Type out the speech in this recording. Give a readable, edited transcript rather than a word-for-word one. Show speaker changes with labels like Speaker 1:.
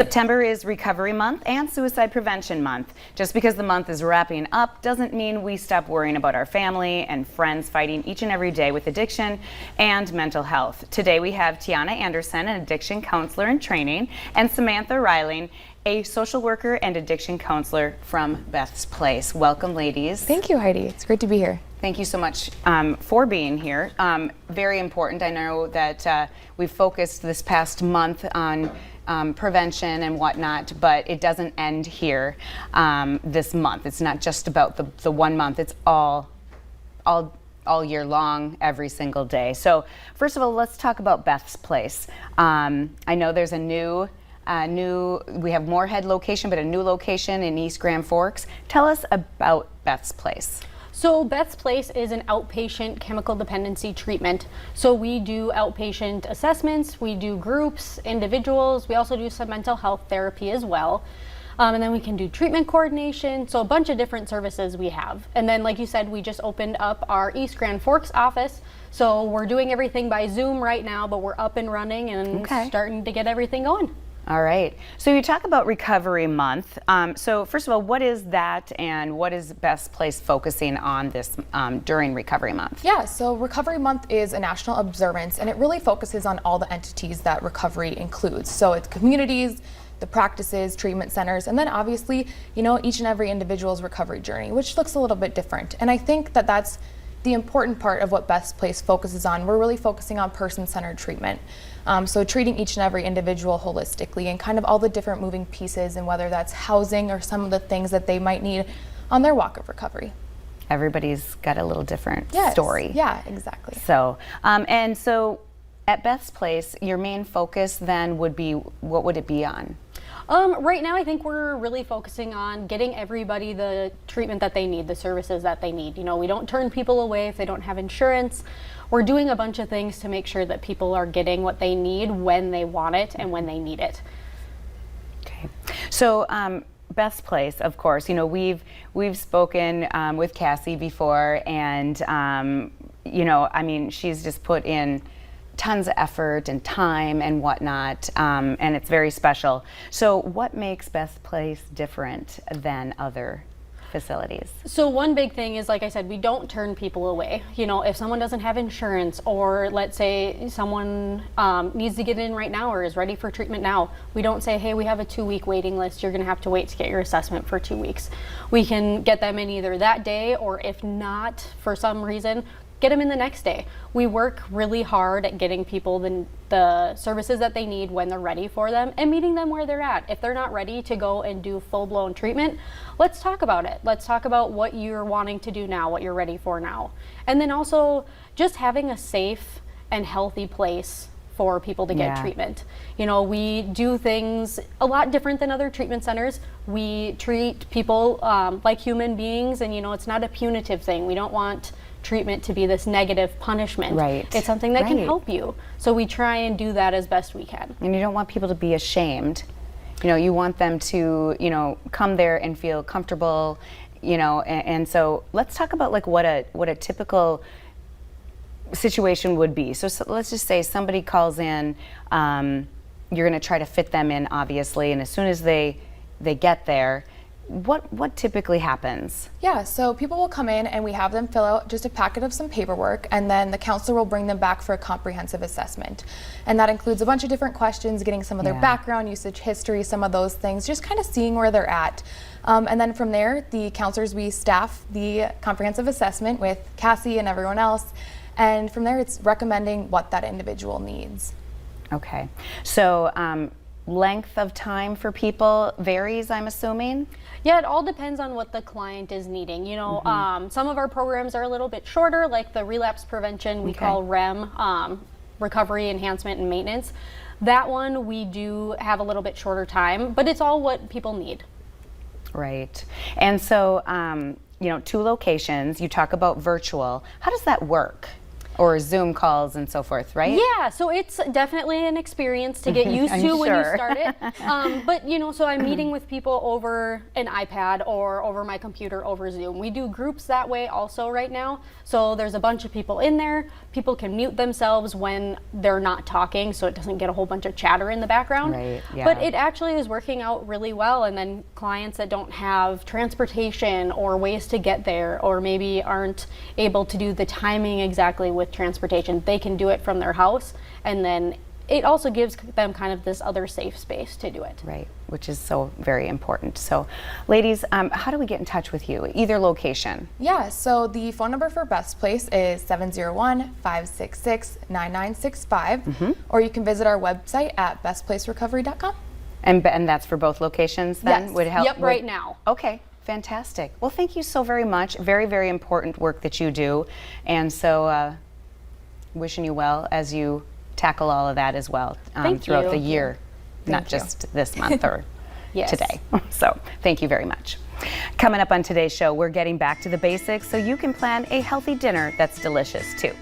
Speaker 1: September is Recovery Month and Suicide Prevention Month. Just because the month is wrapping up doesn't mean we stop worrying about our family and friends fighting each and every day with addiction and mental health. Today we have Tiana Anderson, an addiction counselor in training, and Samantha Reiling, a social worker and addiction counselor from Beths Place. Welcome, ladies.
Speaker 2: Thank you, Heidi. It's great to be here.
Speaker 1: Thank you so much for being here. Very important. I know that we've focused this past month on prevention and whatnot, but it doesn't end here this month. It's not just about the 1 month. It's all year long, every single day. So first of all, let's talk about Beth's Place. I know there's we have Moorhead location, but a new location in East Grand Forks. Tell us about Beth's Place.
Speaker 3: So Beth's Place is an outpatient chemical dependency treatment. So we do outpatient assessments, we do groups, individuals, we also do some mental health therapy as well. And then we can do treatment coordination, so a bunch of different services we have. And then like you said, we just opened up our East Grand Forks office. So we're doing everything by Zoom right now, but we're up and running and starting to get everything going.
Speaker 1: All right. So you talk about Recovery Month. So first of all, what is that and what is Beth's Place focusing on this during Recovery Month?
Speaker 2: Yeah, so Recovery Month is a national observance and it really focuses on all the entities that recovery includes. So it's communities, the practices, treatment centers, and then obviously, you know, each and every individual's recovery journey, which looks a little bit different. And I think that that's the important part of what Beth's Place focuses on. We're really focusing on person-centered treatment. So treating each and every individual holistically and kind of all the different moving pieces, and whether that's housing or some of the things that they might need on their walk of recovery.
Speaker 1: Everybody's got a little different story.
Speaker 2: Yeah, exactly.
Speaker 1: So, and so at Beth's Place, your main focus then would be, what would it be on?
Speaker 3: Right now, I think we're really focusing on getting everybody the treatment that they need, the services that they need. You know, we don't turn people away if they don't have insurance. We're doing a bunch of things to make sure that people are getting what they need when they want it and when they need it.
Speaker 1: Okay. So, Beth's Place, of course, you know, we've spoken with Cassie before, and you know, I mean, she's just put in tons of effort and time and whatnot, and it's very special. So what makes Beth's Place different than other facilities?
Speaker 3: So one big thing is, like I said, we don't turn people away. You know, if someone doesn't have insurance, or let's say someone needs to get in right now or is ready for treatment now, we don't say, hey, we have a 2-week waiting list, you're gonna have to wait to get your assessment for 2 weeks. We can get them in either that day, or if not, for some reason, get them in the next day. We work really hard at getting people the services that they need when they're ready for them, and meeting them where they're at. If they're not ready to go and do full-blown treatment, let's talk about it. Let's talk about what you're wanting to do now, what you're ready for now. And then also just having a safe and healthy place for people to get treatment. You know, we do things a lot different than other treatment centers. We treat people like human beings, and you know, it's not a punitive thing. We don't want treatment to be this negative punishment.
Speaker 1: Right.
Speaker 3: It's something that can help you. So we try and do that as best we can.
Speaker 1: And you don't want people to be ashamed. You know, you want them to, you know, come there and feel comfortable, you know, and so let's talk about like what a typical situation would be. So let's just say somebody calls in, you're going to try to fit them in, obviously, and as soon as they get there, what typically happens?
Speaker 2: Yeah, so people will come in and we have them fill out just a packet of some paperwork, and then the counselor will bring them back for a comprehensive assessment. And that includes a bunch of different questions, getting some of their background, usage history, some of those things, just kind of seeing where they're at. And then from there, the counselors, we staff the comprehensive assessment with Cassie and everyone else. And from there, it's recommending what that individual needs.
Speaker 1: Okay, so length of time for people varies, I'm assuming?
Speaker 3: Yeah, it all depends on what the client is needing. You know, some of our programs are a little bit shorter, like the relapse prevention we call REM, recovery, enhancement, and maintenance. That one we do have a little bit shorter time, but it's all what people need.
Speaker 1: Right. And so, you know, 2 locations, you talk about virtual. How does that work? Or Zoom calls and so forth, right?
Speaker 3: Yeah, so it's definitely an experience to get used
Speaker 1: I'm
Speaker 3: to when you
Speaker 1: sure.
Speaker 3: start it. But so I'm meeting with people over an iPad or over my computer over Zoom. We do groups that way also right now. So there's a bunch of people in there. People can mute themselves when they're not talking, so it doesn't get a whole bunch of chatter in the background.
Speaker 1: Right, yeah.
Speaker 3: But it actually is working out really well. And then clients that don't have transportation or ways to get there, or maybe aren't able to do the timing exactly with transportation, they can do it from their house, and then it also gives them kind of this other safe space to do it.
Speaker 1: Right, which is so very important. So, ladies, how do we get in touch with you? Either location.
Speaker 2: Yeah, so the phone number for Beths Place is 701-566-9965, or you can visit our website at bethsplacerecovery.com.
Speaker 1: And that's for both locations then?
Speaker 2: Yes.
Speaker 1: Would help?
Speaker 3: Yep, right now.
Speaker 1: Okay, fantastic. Well, thank you so very much. Very, very important work that you do. And so, wishing you well as you tackle all of that as well
Speaker 3: Thank
Speaker 1: throughout
Speaker 3: you.
Speaker 1: the year, not
Speaker 2: Thank you.
Speaker 1: just this month or
Speaker 3: Yes.
Speaker 1: today. So, thank you very much. Coming up on today's show, we're getting back to the basics so you can plan a healthy dinner that's delicious too.